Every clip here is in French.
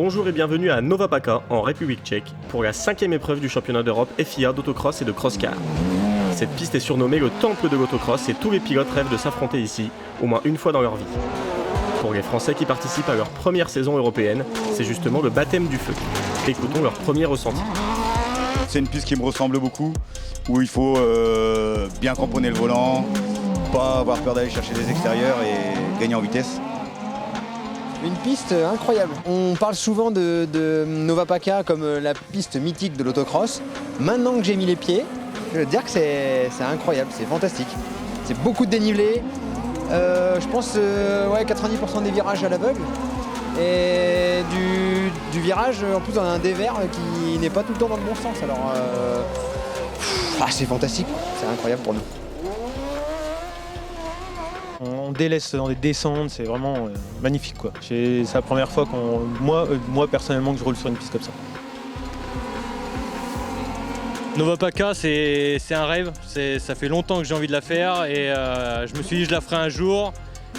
Bonjour et bienvenue à Nova Pača, en République tchèque, pour la 5e épreuve du championnat d'Europe FIA d'autocross et de cross-car. Cette piste est surnommée le temple de l'autocross et tous les pilotes rêvent de s'affronter ici, au moins une fois dans leur vie. Pour les Français qui participent à leur première saison européenne, c'est justement le baptême du feu. Écoutons leur premier ressenti. C'est une piste qui me ressemble beaucoup, où il faut bien cramponner le volant, pas avoir peur d'aller chercher des extérieurs et gagner en vitesse. Une piste incroyable. On parle souvent de Nova Pača comme la piste mythique de l'autocross. Maintenant que j'ai mis les pieds, je veux dire que c'est incroyable, c'est fantastique. C'est beaucoup de dénivelé, je pense 90% des virages à l'aveugle. Et du virage, en plus on a un dévers qui n'est pas tout le temps dans le bon sens. Alors c'est fantastique, c'est incroyable pour nous. On délaisse dans des descentes, c'est vraiment magnifique quoi. C'est la première fois moi personnellement que je roule sur une piste comme ça. Nova Pača c'est un rêve, ça fait longtemps que j'ai envie de la faire et je me suis dit je la ferai un jour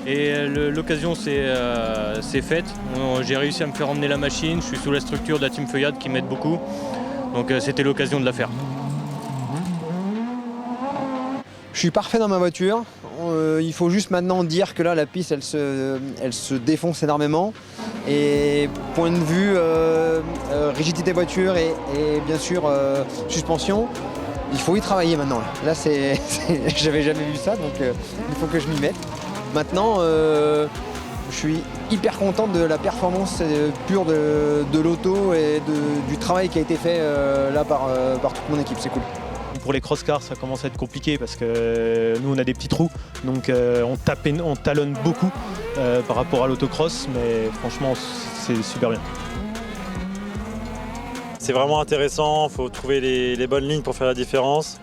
et l'occasion c'est faite. J'ai réussi à me faire emmener la machine, je suis sous la structure de la team Feuillade qui m'aide beaucoup, donc c'était l'occasion de la faire. Je suis parfait dans ma voiture. Il faut juste maintenant dire que là la piste elle se défonce énormément et point de vue rigidité voiture et bien sûr suspension, il faut y travailler maintenant. Là j'avais jamais vu ça donc il faut que je m'y mette. Maintenant je suis hyper content de la performance pure de l'auto et du travail qui a été fait là par toute mon équipe, c'est cool. Pour les cross-cars, ça commence à être compliqué parce que nous on a des petits trous, donc on talonne beaucoup par rapport à l'autocross, mais franchement c'est super bien. C'est vraiment intéressant, il faut trouver les bonnes lignes pour faire la différence,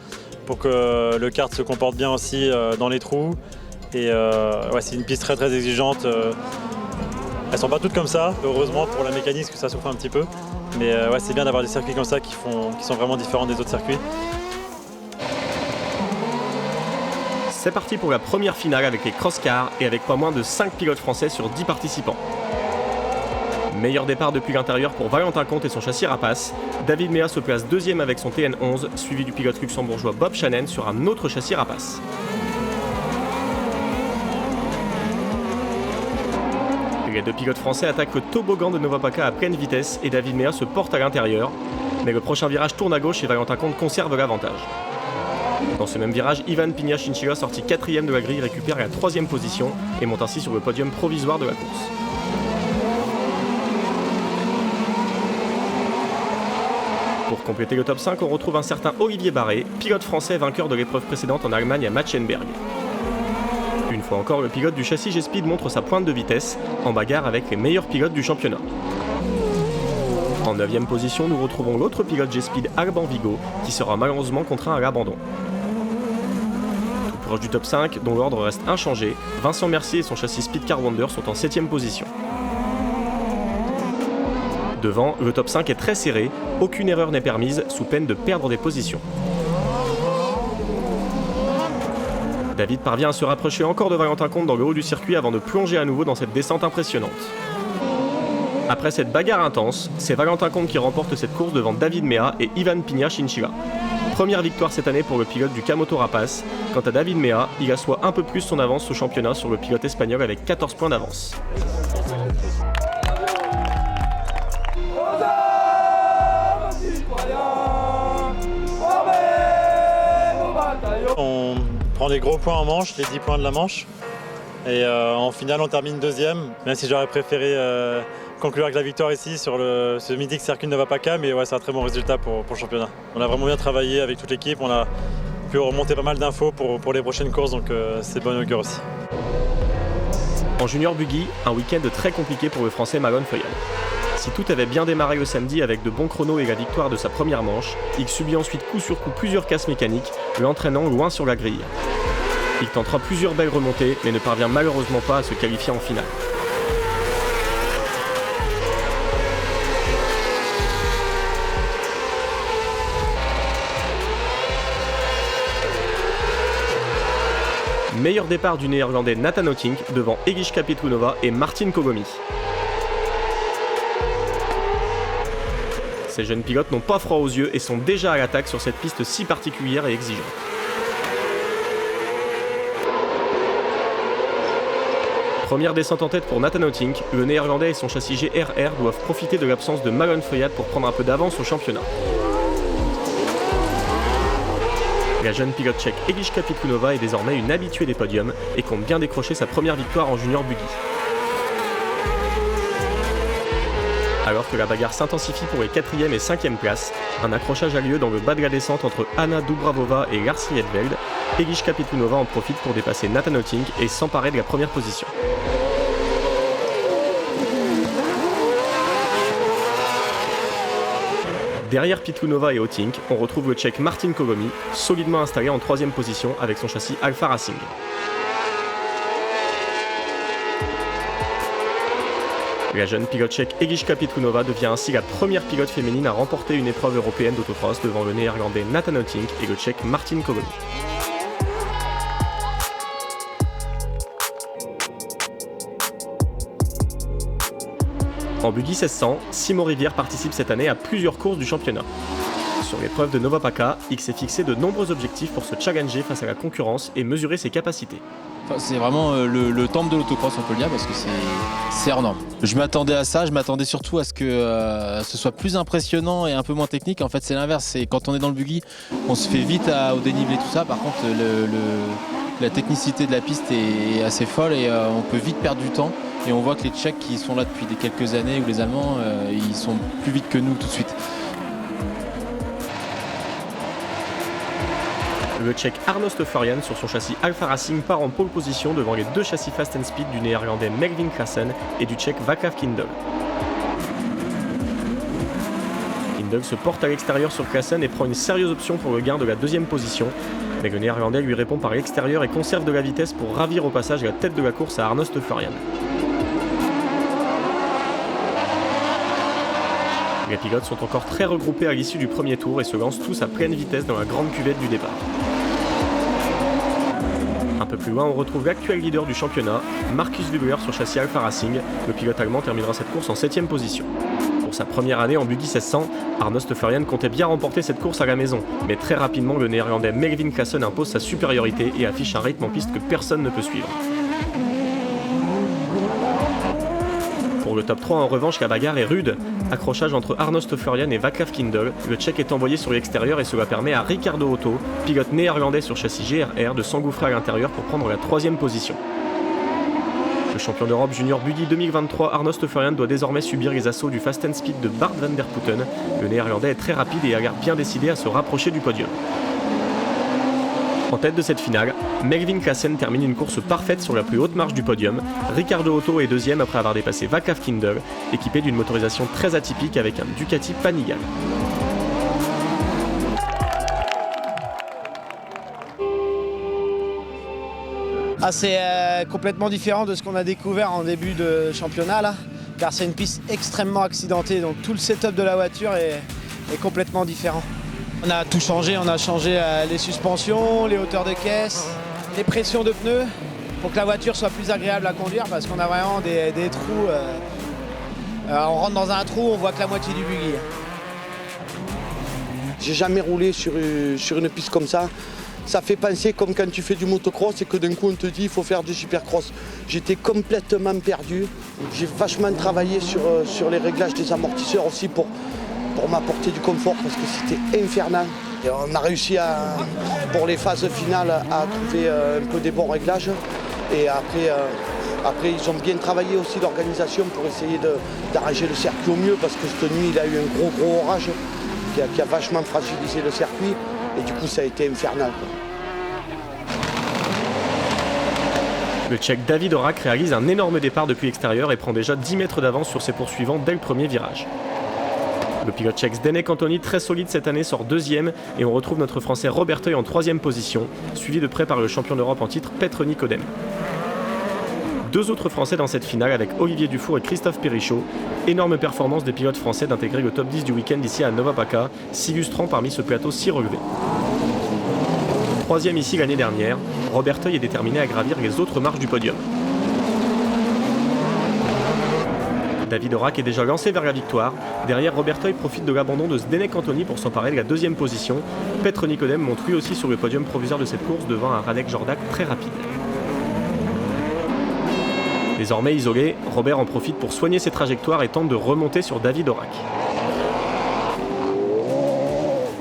pour que le kart se comporte bien aussi dans les trous. Et c'est une piste très très exigeante. Elles sont pas toutes comme ça, heureusement pour la mécanique que ça souffre un petit peu. Mais c'est bien d'avoir des circuits comme ça qui sont vraiment différents des autres circuits. C'est parti pour la première finale avec les cross-cars et avec pas moins de 5 pilotes français sur 10 participants. Meilleur départ depuis l'intérieur pour Valentin Comte et son châssis Rapace. David Mea se place deuxième avec son TN11, suivi du pilote luxembourgeois Bob Shannon sur un autre châssis Rapace. Les deux pilotes français attaquent le toboggan de Nova Pača à pleine vitesse et David Mea se porte à l'intérieur. Mais le prochain virage tourne à gauche et Valentin Comte conserve l'avantage. Dans ce même virage, Ivan Pina Chinchilla, sorti 4ème de la grille, récupère la 3ème position et monte ainsi sur le podium provisoire de la course. Pour compléter le top 5, on retrouve un certain Olivier Barré, pilote français vainqueur de l'épreuve précédente en Allemagne à Matschenberg. Une fois encore, le pilote du châssis G-Speed montre sa pointe de vitesse, en bagarre avec les meilleurs pilotes du championnat. En 9ème position, nous retrouvons l'autre pilote G-Speed Alban Vigo, qui sera malheureusement contraint à l'abandon. Tout proche du top 5, dont l'ordre reste inchangé, Vincent Mercier et son châssis Speedcar Wonder sont en 7ème position. Devant, le top 5 est très serré, aucune erreur n'est permise, sous peine de perdre des positions. David parvient à se rapprocher encore de Valentin Comte dans le haut du circuit avant de plonger à nouveau dans cette descente impressionnante. Après cette bagarre intense, c'est Valentin Comte qui remporte cette course devant David Mea et Ivan Pina Chinchilla. Première victoire cette année pour le pilote du Camoto Rapace. Quant à David Mea, il assoit un peu plus son avance au championnat sur le pilote espagnol avec 14 points d'avance. On prend les gros points en manche, les 10 points de la manche. Et en finale on termine deuxième, même si j'aurais préféré conclure avec la victoire ici sur ce mythique circuit de Nova Pača, mais c'est un très bon résultat pour le championnat. On a vraiment bien travaillé avec toute l'équipe, on a pu remonter pas mal d'infos pour les prochaines courses, donc c'est bon augure aussi. En junior buggy, un week-end très compliqué pour le français Malone Feuillade. Si tout avait bien démarré le samedi avec de bons chronos et la victoire de sa première manche, il subit ensuite coup sur coup plusieurs casses mécaniques, l'entraînant loin sur la grille. Il tentera plusieurs belles remontées, mais ne parvient malheureusement pas à se qualifier en finale. Meilleur départ du néerlandais Nathan Otink devant Egiska Petrunova et Martin Kogomi. Ces jeunes pilotes n'ont pas froid aux yeux et sont déjà à l'attaque sur cette piste si particulière et exigeante. Première descente en tête pour Nathan O'Tink, le néerlandais et son châssis GRR doivent profiter de l'absence de Malone Feuillade pour prendre un peu d'avance au championnat. La jeune pilote tchèque Eliška Pikunová est désormais une habituée des podiums et compte bien décrocher sa première victoire en junior buggy. Alors que la bagarre s'intensifie pour les 4e et 5e places, un accrochage a lieu dans le bas de la descente entre Anna Dubravova et Lars Riedveld. Eliška Pikunová en profite pour dépasser Nathan O'Tink et s'emparer de la première position. Derrière Pikunová et O'Tink, on retrouve le Tchèque Martin Kogomi, solidement installé en 3e position avec son châssis Alfa Racing. La jeune pilote tchèque Eliška Pikunová devient ainsi la première pilote féminine à remporter une épreuve européenne d'autocross devant le néerlandais Nathan O'Tink et le tchèque Martin Kogomi. En buggy 1600, Simon Rivière participe cette année à plusieurs courses du championnat. Sur l'épreuve de Nova PACA, il s'est fixé de nombreux objectifs pour se challenger face à la concurrence et mesurer ses capacités. Enfin, c'est vraiment le temple de l'autocross, on peut le dire, parce que c'est hors norme. Je m'attendais à ça, je m'attendais surtout à ce que ce soit plus impressionnant et un peu moins technique. En fait, c'est l'inverse, c'est quand on est dans le buggy, on se fait vite au dénivelé, tout ça. Par contre, la technicité de la piste est assez folle et on peut vite perdre du temps. Et on voit que les Tchèques qui sont là depuis quelques années, ou les Allemands, ils sont plus vite que nous tout de suite. Le Tchèque Arno Stefarian sur son châssis Alfa Racing part en pole position devant les deux châssis Fast & Speed du néerlandais Melvin Klaassen et du Tchèque Václav Kindl. Kindl se porte à l'extérieur sur Klaassen et prend une sérieuse option pour le gain de la 2e position, mais le néerlandais lui répond par l'extérieur et conserve de la vitesse pour ravir au passage la tête de la course à Arno Stefarian. Les pilotes sont encore très regroupés à l'issue du premier tour et se lancent tous à pleine vitesse dans la grande cuvette du départ. Un peu plus loin, on retrouve l'actuel leader du championnat, Markus Wübler sur châssis Alfa Racing. Le pilote allemand terminera cette course en 7e position. Pour sa première année en buggy 1600, Arno Stefarian comptait bien remporter cette course à la maison, mais très rapidement le néerlandais Melvin Klaassen impose sa supériorité et affiche un rythme en piste que personne ne peut suivre. Pour le top 3 en revanche, la bagarre est rude. Accrochage entre Arno Stefarian et Václav Kindl, le Tchèque est envoyé sur l'extérieur et cela permet à Ricardo Otto, pilote néerlandais sur châssis GRR, de s'engouffrer à l'intérieur pour prendre la 3e position. Le champion d'Europe junior buggy 2023, Arno Stefarian doit désormais subir les assauts du Fast & Speed de Bart van der Putten. Le néerlandais est très rapide et a l'air bien décidé à se rapprocher du podium. En tête de cette finale, Melvin Klaassen termine une course parfaite sur la plus haute marche du podium. Ricardo Otto est 2e après avoir dépassé Václav Kindl, équipé d'une motorisation très atypique avec un Ducati Panigale. C'est complètement différent de ce qu'on a découvert en début de championnat là, car c'est une piste extrêmement accidentée, donc tout le setup de la voiture est complètement différent. On a tout changé, on a changé les suspensions, les hauteurs de caisse, les pressions de pneus pour que la voiture soit plus agréable à conduire parce qu'on a vraiment des trous. On rentre dans un trou, on voit que la moitié du buggy. J'ai jamais roulé sur une piste comme ça. Ça fait penser comme quand tu fais du motocross et que d'un coup on te dit il faut faire du supercross. J'étais complètement perdu. J'ai vachement travaillé sur les réglages des amortisseurs aussi pour m'apporter du confort parce que c'était infernal. Et on a réussi pour les phases finales à trouver un peu des bons réglages. Et après ils ont bien travaillé aussi l'organisation pour essayer d'arranger le circuit au mieux parce que cette nuit il a eu un gros orage qui a vachement fragilisé le circuit et du coup ça a été infernal. Le Tchèque David Horak réalise un énorme départ depuis l'extérieur et prend déjà 10 mètres d'avance sur ses poursuivants dès le premier virage. Le pilote tchèque Zdeněk Antoni, très solide cette année, sort 2e et on retrouve notre français Robert Teuil en 3e position, suivi de près par le champion d'Europe en titre Petr Nicodème. 2 autres Français dans cette finale avec Olivier Dufour et Christophe Périchot. Énorme performance des pilotes français d'intégrer le top 10 du week-end ici à Nova PACA, s'illustrant parmi ce plateau si relevé. 3e ici l'année dernière, Robert Teuil est déterminé à gravir les autres marches du podium. David Horak est déjà lancé vers la victoire. Derrière, Robertoy profite de l'abandon de Zdenek Antoni pour s'emparer de la deuxième position. Petr Nikodem monte lui aussi sur le podium provisoire de cette course devant un Radek Jordak très rapide. Désormais isolé, Robert en profite pour soigner ses trajectoires et tente de remonter sur David Horak.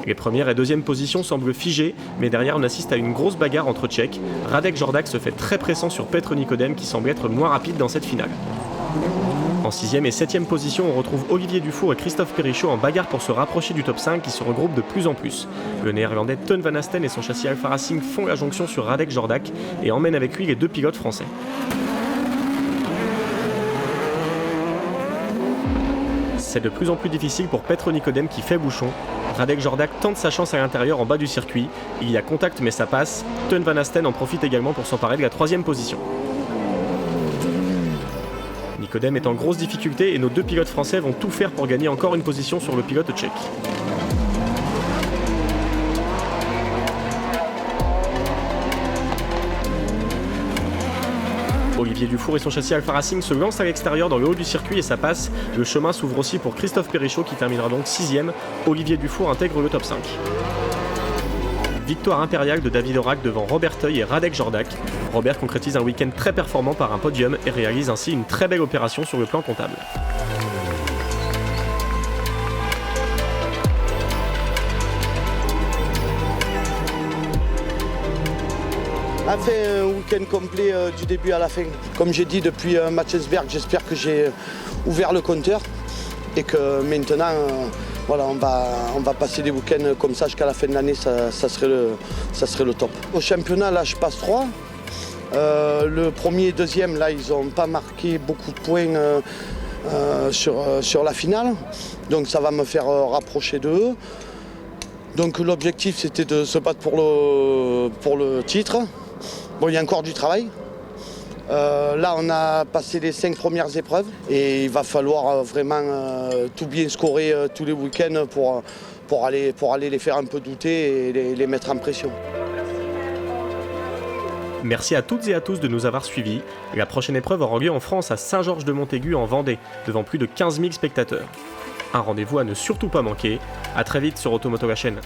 Les premières et deuxième positions semblent figées, mais derrière on assiste à une grosse bagarre entre Tchèques. Radek Jordak se fait très pressant sur Petr Nikodem qui semble être moins rapide dans cette finale. En 6e et 7e position, on retrouve Olivier Dufour et Christophe Périchaud en bagarre pour se rapprocher du top 5 qui se regroupe de plus en plus. Le néerlandais Teun Van Asten et son châssis Alfa Racing font la jonction sur Radek Jordak et emmènent avec lui les deux pilotes français. C'est de plus en plus difficile pour Petr Nikodem qui fait bouchon. Radek Jordak tente sa chance à l'intérieur en bas du circuit. Il y a contact mais ça passe. Teun Van Asten en profite également pour s'emparer de la 3e position. Nikodem est en grosse difficulté et nos deux pilotes français vont tout faire pour gagner encore une position sur le pilote tchèque. Olivier Dufour et son châssis Alfa Racing se lancent à l'extérieur dans le haut du circuit et ça passe. Le chemin s'ouvre aussi pour Christophe Périchaud qui terminera donc 6e. Olivier Dufour intègre le top 5. Victoire impériale de David Horak devant Robertoy et Radek Jordak. Robert concrétise un week-end très performant par un podium et réalise ainsi une très belle opération sur le plan comptable. A fait un week-end complet du début à la fin. Comme j'ai dit depuis Matthiasberg, j'espère que j'ai ouvert le compteur et que maintenant voilà, on va passer des week-ends comme ça jusqu'à la fin de l'année, ça serait le top. Au championnat, là je passe 3. Le premier et deuxième, là ils n'ont pas marqué beaucoup de points sur la finale, donc ça va me faire rapprocher d'eux. Donc l'objectif c'était de se battre pour le titre. Bon, il y a encore du travail. Là, on a passé les 5 premières épreuves et il va falloir vraiment tout bien scorer tous les week-ends pour aller les faire un peu douter et les mettre en pression. Merci à toutes et à tous de nous avoir suivis. La prochaine épreuve aura lieu en France à Saint-Georges-de-Montaigu en Vendée, devant plus de 15 000 spectateurs. Un rendez-vous à ne surtout pas manquer. A très vite sur Automoto la chaîne.